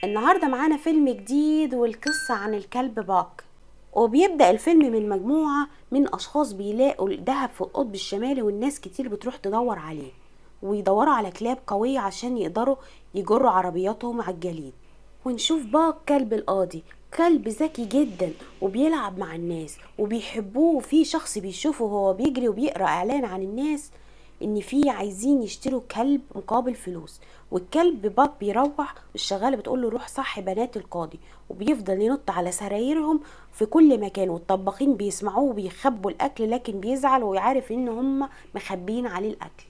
النهاردة معانا فيلم جديد والقصة عن الكلب باك. وبيبدأ الفيلم من مجموعة من أشخاص بيلاقوا الذهب في القطب الشمالي، والناس كتير بتروح تدور عليه ويدوروا على كلاب قوية عشان يقدروا يجروا عربياتهم على الجليد. ونشوف باك كلب القاضي، كلب ذكي جدا وبيلعب مع الناس وبيحبوه، وفي شخص بيشوفه وهو بيجري وبيقرأ إعلان عن الناس ان في عايزين يشتروا كلب مقابل فلوس. والكلب باك بيروح، الشغاله بتقول له روح صحي بنات القاضي، وبيفضل ينط على سرايرهم في كل مكان، والطباخين بيسمعوه وبيخبوا الاكل، لكن بيزعل ويعرف ان هم مخبيين عليه الاكل.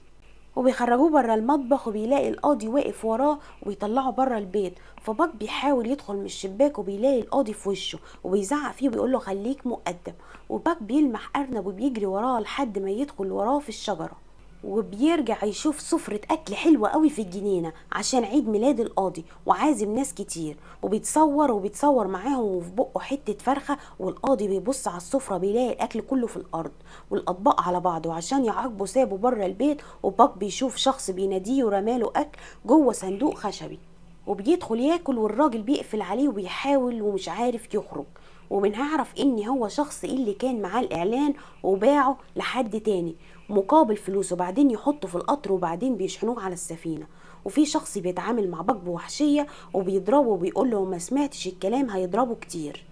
وبيخرجوه بره المطبخ وبيلاقي القاضي واقف وراه وبيطلعه بره البيت. فباك بيحاول يدخل من الشباك وبيلاقي القاضي في وشه وبيزعق فيه وبيقول له خليك مؤدب. وباك بيلمح ارنب وبيجري وراه لحد ما يدخل وراه في الشجره، وبيرجع يشوف سفرة أكل حلوة قوي في الجنينة عشان عيد ميلاد القاضي وعازم ناس كتير، وبيتصور معاهم وفي بقه حتة فرخة. والقاضي بيبص على السفرة بيلاقي الأكل كله في الأرض والأطباق على بعض، وعشان يعاقبه سابه بره البيت. وباك بيشوف شخص بيناديه ورماله أكل جوه صندوق خشبي، وبيدخل ياكل والراجل بيقفل عليه وبيحاول ومش عارف يخرج. وبنعرف ان هو شخص اللي كان معاه الاعلان وباعه لحد تاني مقابل فلوس، وبعدين يحطه في القطر وبعدين بيشحنوه على السفينة. وفي شخص بيتعامل مع باك بوحشية وبيضربه وبيقول له ما سمعتش الكلام هيضربه كتير.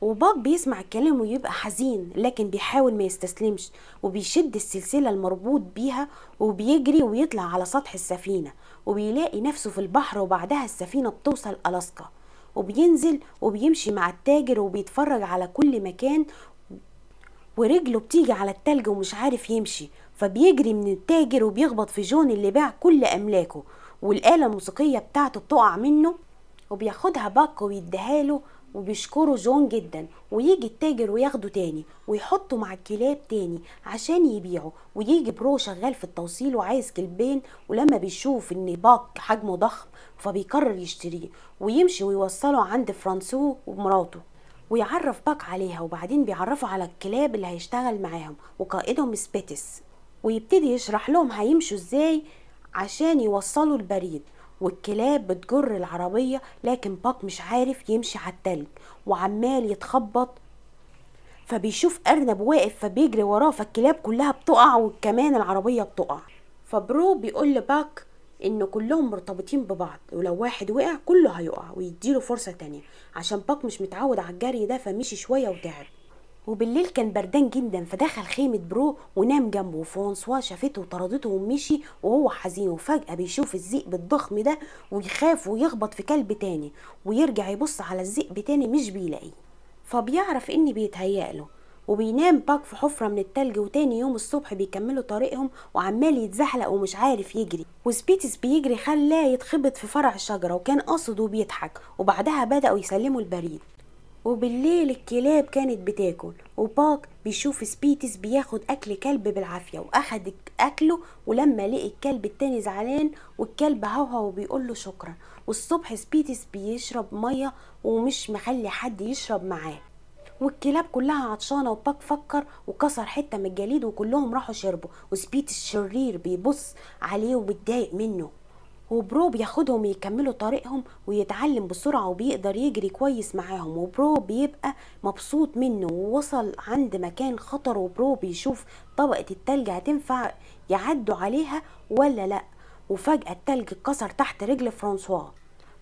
وباك بيسمع الكلام ويبقى حزين، لكن بيحاول ما يستسلمش وبيشد السلسلة المربوط بيها وبيجري ويطلع على سطح السفينة، وبيلاقي نفسه في البحر. وبعدها السفينة بتوصل ألاسكا، وبينزل وبيمشي مع التاجر وبيتفرج على كل مكان، ورجله بتيجي على التلج ومش عارف يمشي. فبيجري من التاجر وبيخبط في جون اللي باع كل أملاكه، والآلة الموسيقية بتاعته بتقع منه وبياخدها باك ويديها له، وبيشكره جون جدا. ويجي التاجر وياخده تاني ويحطه مع الكلاب تاني عشان يبيعه. ويجي برو شغال في التوصيل وعايز كلبين، ولما بيشوف ان باك حجمه ضخم فبيقرر يشتريه ويمشي ويوصله عند فرانسو ومراته، ويعرف باك عليها. وبعدين بيعرفوا على الكلاب اللي هيشتغل معاهم وقائدهم سبيتس، ويبتدي يشرح لهم هيمشوا ازاي عشان يوصلوا البريد. والكلاب بتجر العربية، لكن باك مش عارف يمشي على التلج وعمال يتخبط. فبيشوف أرنب واقف فبيجري وراه، فالكلاب كلها بتقع وكمان العربية بتقع. فبرو بيقول لباك إن كلهم مرتبطين ببعض، ولو واحد وقع كله هيقع ويديله فرصة تانية، عشان باك مش متعود على الجري ده فمشي شوية وتعب. وبالليل كان بردان جدا، فدخل خيمة برو ونام جنبه. فرانسوا شافته وطردته ومشي وهو حزين. وفجأة بيشوف الذئب الضخم ده ويخاف ويخبط في كلب تاني، ويرجع يبص على الذئب تاني مش بيلاقيه، فبيعرف ان بيتهيأله. وبينام باك في حفرة من التلج، وتاني يوم الصبح بيكملوا طريقهم وعمال يتزحلق ومش عارف يجري. وسبيتس بيجري خلاه يتخبط في فرع الشجرة وكان قاصد وبيضحك. وبعدها بدأوا يسلموا البريد. وبالليل الكلاب كانت بتاكل، وباك بيشوف سبيتس بياخد اكل كلب بالعافية واخد اكله. ولما لقي الكلب التاني زعلان والكلب هوهو وبيقول له شكرا. والصبح سبيتس بيشرب مية ومش مخلي حد يشرب معاه، والكلاب كلها عطشانة. وباك فكر وكسر حتة من الجليد وكلهم راحوا شربوا. وسبيتس شرير بيبص عليه وبيتضايق منه. وبرو بياخدهم يكملوا طريقهم ويتعلم بسرعة وبيقدر يجري كويس معاهم. وبرو بيبقى مبسوط منه. ووصل عند مكان خطر، وبرو بيشوف طبقة التلج هتنفع يعدوا عليها ولا لأ. وفجأة التلج اتكسر تحت رجل فرانسوا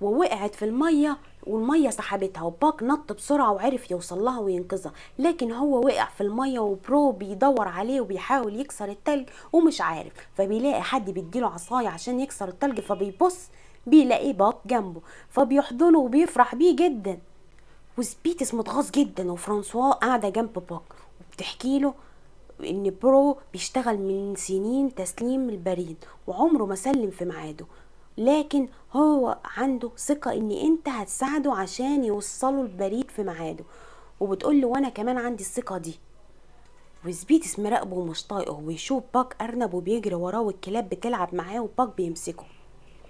ووقعت في المية، والمية سحبتها. وباك نط بسرعة وعرف يوصل لها وينقذها، لكن هو وقع في المية. وبرو بيدور عليه وبيحاول يكسر التلج ومش عارف، فبيلاقي حد بيديله عصاية عشان يكسر التلج، فبيبص بيلاقي باك جنبه فبيحضنه وبيفرح بيه جدا. وسبيتس متغاظ جدا، وفرانسوا قاعدة جنب باك وبتحكي له ان برو بيشتغل من سنين تسليم البريد وعمره ما سلم في ميعاده، لكن هو عنده ثقة ان انت هتساعده عشان يوصلوا البريد في ميعاده. وبتقول له وانا كمان عندي الثقة دي. وسبيتس مراقبه ومش طايقه، ويشوف باك ارنب وبيجري وراه والكلاب بتلعب معاه، وباك بيمسكه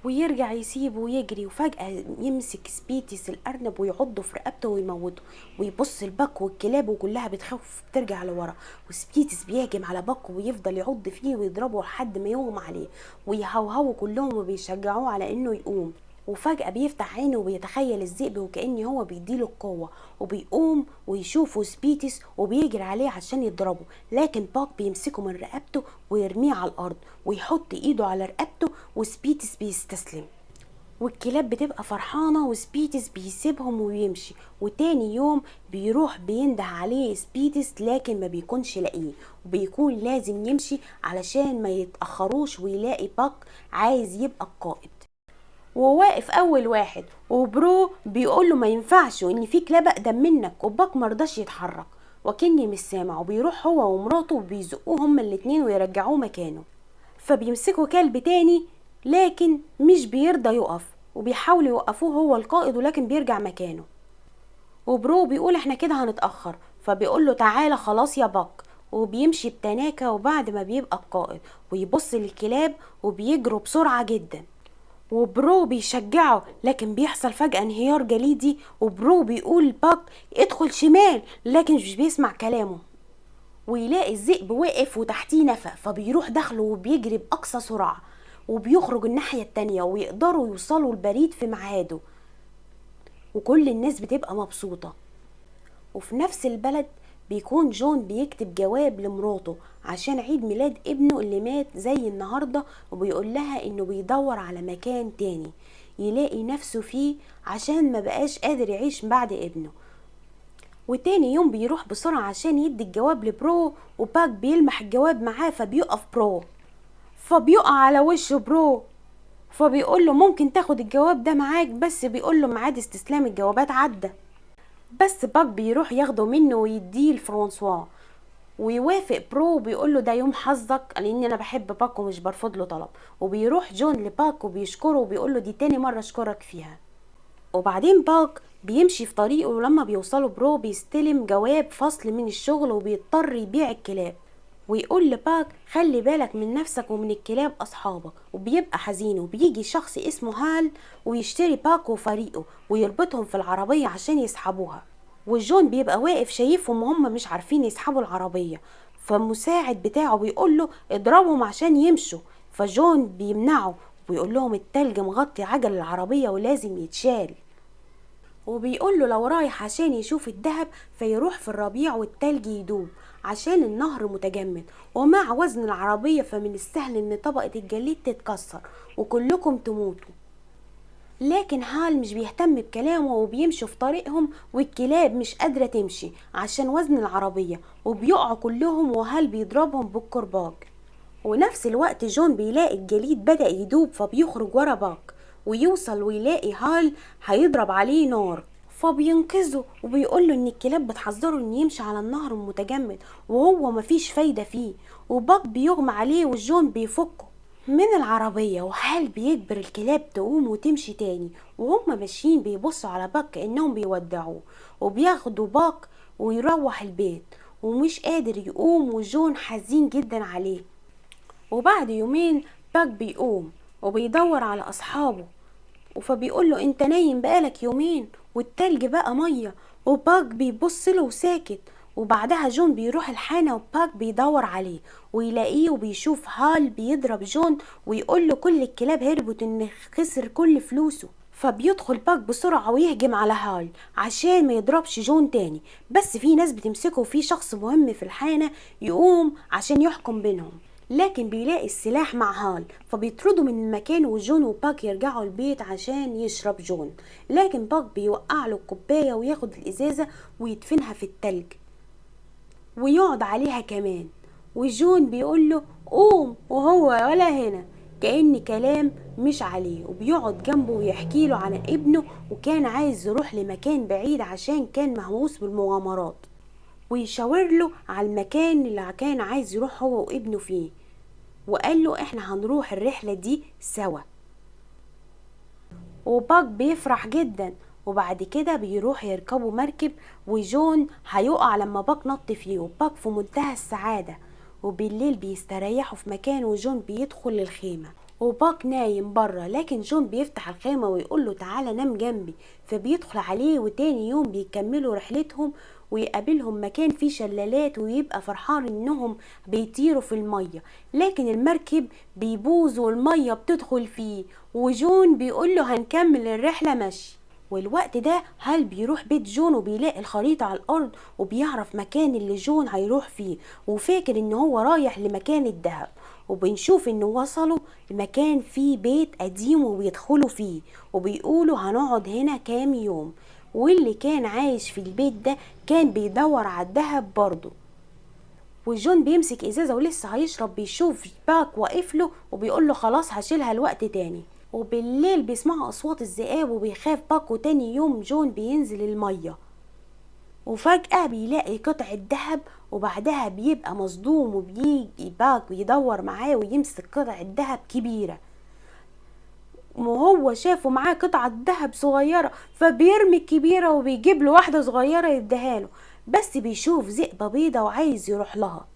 ويرجع يسيبه ويجري. وفجأة يمسك سبيتس الأرنب ويعضه في رقبته ويموته. ويبص الباك والكلاب وكلها بتخاف بترجع لورا، وسبيتس بيهجم على باك ويفضل يعض فيه ويضربه لحد ما يغمى عليه، ويهوهوا كلهم وبيشجعوه على انه يقوم. وفجأة بيفتح عينه وبيتخيل الذئب وكأن هو بيديله القوة، وبيقوم ويشوفه سبيتس وبيجري عليه عشان يضربه، لكن باك بيمسكه من رقبته ويرميه على الأرض ويحط ايده على رقبته وسبيتس بيستسلم. والكلاب بتبقى فرحانة وسبيتس بيسيبهم ويمشي. وتاني يوم بيروح بينده عليه سبيتس لكن ما بيكونش لاقيه، وبيكون لازم يمشي علشان ما يتأخروش ويلاقي باك عايز يبقى القائد. وواقف اول واحد وبرو بيقول له ما ينفعش وان في كلاب اقدم منك، وباك مرضاش يتحرك وكني مش سامع، وبيروح هو ومراته وبيزقوه هما الاتنين ويرجعوه مكانه. فبيمسكوا كلب تاني لكن مش بيرضى يقف، وبيحاولوا يوقفوه هو القائد ولكن بيرجع مكانه. وبرو بيقول احنا كده هنتأخر، فبيقول له تعالى خلاص يا باك، وبيمشي بتناكة. وبعد ما بيبقى القائد ويبص للكلاب وبيجروا بسرعة جدا، وبرو بيشجعه لكن بيحصل فجأة انهيار جليدي، وبرو بيقول باك ادخل شمال لكن مش بيسمع كلامه، ويلاقي الذئب وقف وتحتيه نفق، فبيروح داخله وبيجري بأقصى سرعة وبيخرج الناحية التانية ويقدروا يوصلوا البريد في ميعاده، وكل الناس بتبقى مبسوطة. وفي نفس البلد بيكون جون بيكتب جواب لمراته عشان عيد ميلاد ابنه اللي مات زي النهاردة، وبيقول لها انه بيدور على مكان تاني يلاقي نفسه فيه عشان ما بقاش قادر يعيش بعد ابنه. وتاني يوم بيروح بسرعة عشان يدي الجواب لبرو، وباك بيلمح الجواب معاه فبيقف برو، فبيقع على وشه برو، فبيقول له ممكن تاخد الجواب ده معاك، بس بيقول له ميعاد استسلام الجوابات عدى. بس باك بيروح ياخده منه ويديه لفرانسوا، ويوافق برو وبيقول له ده يوم حظك لان انا بحب باك ومش برفض له طلب. وبيروح جون لباك وبيشكره وبيقول له دي تاني مرة اشكرك فيها. وبعدين باك بيمشي في طريقه، ولما بيوصلوا برو بيستلم جواب فصل من الشغل وبيضطر يبيع الكلاب، ويقول لباك خلي بالك من نفسك ومن الكلاب اصحابك. وبيبقى حزين وبيجي شخص اسمه هال ويشتري باك وفريقه ويربطهم في العربية عشان يسحبوها، وجون بيبقى واقف شايفهم وهم مش عارفين يسحبوا العربية، فالمساعد بتاعه بيقول له اضربهم عشان يمشوا، فجون بيمنعه ويقول لهم التلج مغطي عجل العربية ولازم يتشال، وبيقول له لو رايح عشان يشوف الدهب فيروح في الربيع والتلج يدوب عشان النهر متجمد، ومع وزن العربية فمن السهل ان طبقة الجليد تتكسر وكلكم تموتوا. لكن هال مش بيهتم بكلامه وبيمشوا في طريقهم، والكلاب مش قادرة تمشي عشان وزن العربية وبيقعوا كلهم، وهال بيضربهم بالكرباج. ونفس الوقت جون بيلاقي الجليد بدأ يدوب فبيخرج ورا باك ويوصل ويلاقي هال هيضرب عليه نار، فبينقذه وبيقوله ان الكلاب بتحذره ان يمشي على النهر المتجمد وهو مفيش فايدة فيه، وباك بيغمى عليه وجون بيفكه من العربية، وهال بيجبر الكلاب تقوم وتمشي تاني، وهم ماشيين بيبصوا على باك كأنهم بيودعوه، وبياخدوا باك ويروح البيت ومش قادر يقوم، وجون حزين جدا عليه. وبعد يومين باك بيقوم وبيدور على أصحابه، فبيقول له انت نايم بقالك يومين والتلج بقى مية، وباك بيبص له وساكت. وبعدها جون بيروح الحانة وباك بيدور عليه ويلاقيه وبيشوف هال بيضرب جون ويقول له كل الكلاب هربت ان خسر كل فلوسه، فبيدخل باك بسرعة ويهجم على هال عشان ما يضربش جون تاني، بس في ناس بتمسكه وفي شخص مهم في الحانة يقوم عشان يحكم بينهم، لكن بيلاقي السلاح مع هال فبيطردوا من المكان، وجون وباك يرجعوا البيت عشان يشرب جون، لكن باك بيوقع له الكوباية وياخد الإزازة ويدفنها في التلج ويقعد عليها كمان، وجون بيقول له قوم وهو ولا هنا كأن كلام مش عليه، وبيقعد جنبه ويحكي له عن ابنه وكان عايز يروح لمكان بعيد عشان كان مهووس بالمغامرات، ويشاور له على المكان اللي كان عايز يروح هو وابنه فيه، وقال له احنا هنروح الرحلة دي سوا. وباك بيفرح جدا، وبعد كده بيروح يركبوا مركب، وجون هيقع لما باك نط فيه، وباك في منتهى السعادة، وبالليل بيستريحوا في مكان وجون بيدخل الخيمة وباك نايم بره، لكن جون بيفتح الخيمة ويقوله تعالى نام جنبي. فبيدخل عليه، وتاني يوم بيكملوا رحلتهم ويقابلهم مكان فيه شلالات، ويبقى فرحان انهم بيطيروا في المية. لكن المركب بيبوظ والمية بتدخل فيه، وجون بيقوله هنكمل الرحلة مشي. والوقت ده هال بيروح بيت جون وبيلاقي الخريطة على الأرض، وبيعرف مكان اللي جون هيروح فيه، وفاكر ان هو رايح لمكان الدهب. وبنشوف انه وصلوا لمكان فيه بيت قديم وبيدخلوا فيه، وبيقولوا هنقعد هنا كام يوم. واللي كان عايش في البيت ده كان بيدور على الدهب برضه. وجون بيمسك ازازة ولسه هيشرب، بيشوف باك واقفله وبيقوله خلاص هشيلها الوقت تاني. وبالليل بيسمعوا اصوات الذئاب وبيخاف باك، وتاني يوم جون بينزل المية وفجأة بيلاقي قطعة ذهب، وبعدها بيبقى مصدوم وبيجي باك بيدور معاه ويمسك قطعة ذهب كبيرة، وهو شافه معاه قطعة ذهب صغيرة فبيرمي الكبيرة وبيجيب له واحدة صغيرة يديها له. بس بيشوف ذئبة بيضة وعايز يروح لها،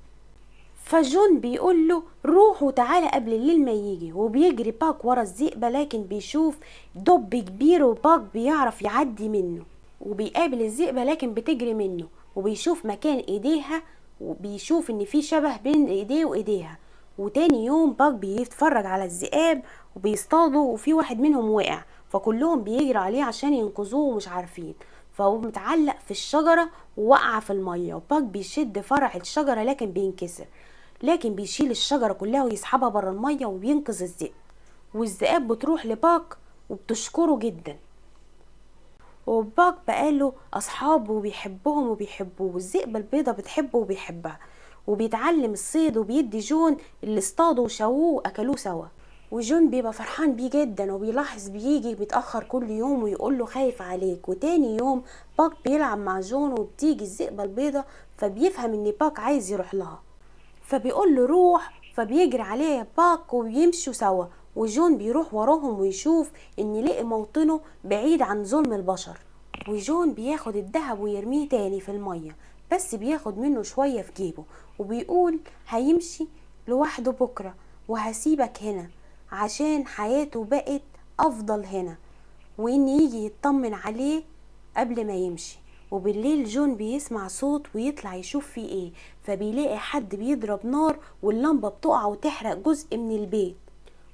فجون بيقول له روح وتعالى قبل الليل ما يجي. وبيجري باك ورا الذئبة، لكن بيشوف دب كبير وباك بيعرف يعدي منه، وبيقابل الذئبة لكن بتجري منه. وبيشوف مكان ايديها، وبيشوف ان في شبه بين ايديه وايديها. وتاني يوم باك بيتفرج على الذئاب وبيصطادوا، وفي واحد منهم وقع، فكلهم بيجري عليه عشان ينقذوه ومش عارفين. فهو متعلق في الشجرة ووقع في المية، وباك بيشد فرع الشجرة لكن بينكسر، لكن بيشيل الشجرة كلها ويسحبها برا المية وبينقذ الذئب. والذئاب بتروح لباك وبتشكره جدا، وباك بقاله أصحاب وبيحبهم وبيحبوه، والذئبة البيضة بتحبه وبيحبها، وبيتعلم الصيد وبيدي جون اللي اصطادوا وشووه وأكلوه سوا. وجون بيبقى فرحان بيه جدا، وبيلاحظ بيجي بيتأخر كل يوم ويقوله خايف عليك. وتاني يوم باك بيلعب مع جون وبتيجي الذئبة البيضة، فبيفهم ان باك عايز يروح لها، فبيقول له روح، فبيجري عليه باك وبيمشوا سوا. وجون بيروح وراهم ويشوف ان لقي موطنه بعيد عن ظلم البشر. وجون بياخد الذهب ويرميه تاني في المية، بس بياخد منه شوية في جيبه، وبيقول هيمشي لوحده بكرة وهسيبك هنا عشان حياته بقت افضل هنا، وان يجي يطمن عليه قبل ما يمشي. وبالليل جون بيسمع صوت ويطلع يشوف فيه ايه، فبيلاقي حد بيضرب نار واللمبة بتقع وتحرق جزء من البيت.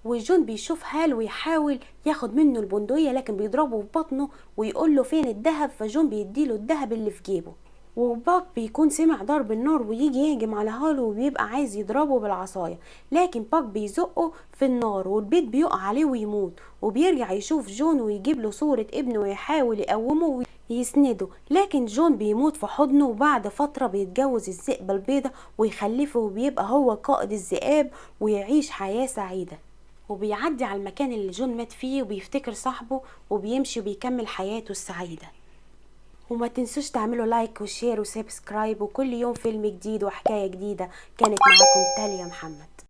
وجون بيشوف هال ويحاول ياخد منه البندقية، لكن بيضربه في بطنه ويقول له فين الذهب، فجون بيديله الذهب اللي في جيبه. وباك بيكون سمع ضرب النار ويجي يهجم على هالو وبيبقى عايز يضربه بالعصاية، لكن باك بيزقه في النار والبيت بيقع عليه ويموت. وبيرجع يشوف جون ويجيب له صورة ابنه ويحاول يقومه ويسنده، لكن جون بيموت في حضنه. وبعد فترة بيتجوز الذئبة البيضة ويخلفه، وبيبقى هو قائد الذئاب ويعيش حياة سعيدة. وبيعدي على المكان اللي جون مات فيه وبيفتكر صاحبه وبيمشي وبيكمل حياته السعيدة. وما تنسوش تعملوا لايك وشير وسبسكرايب، وكل يوم فيلم جديد وحكاية جديدة. كانت معاكم تاليا محمد.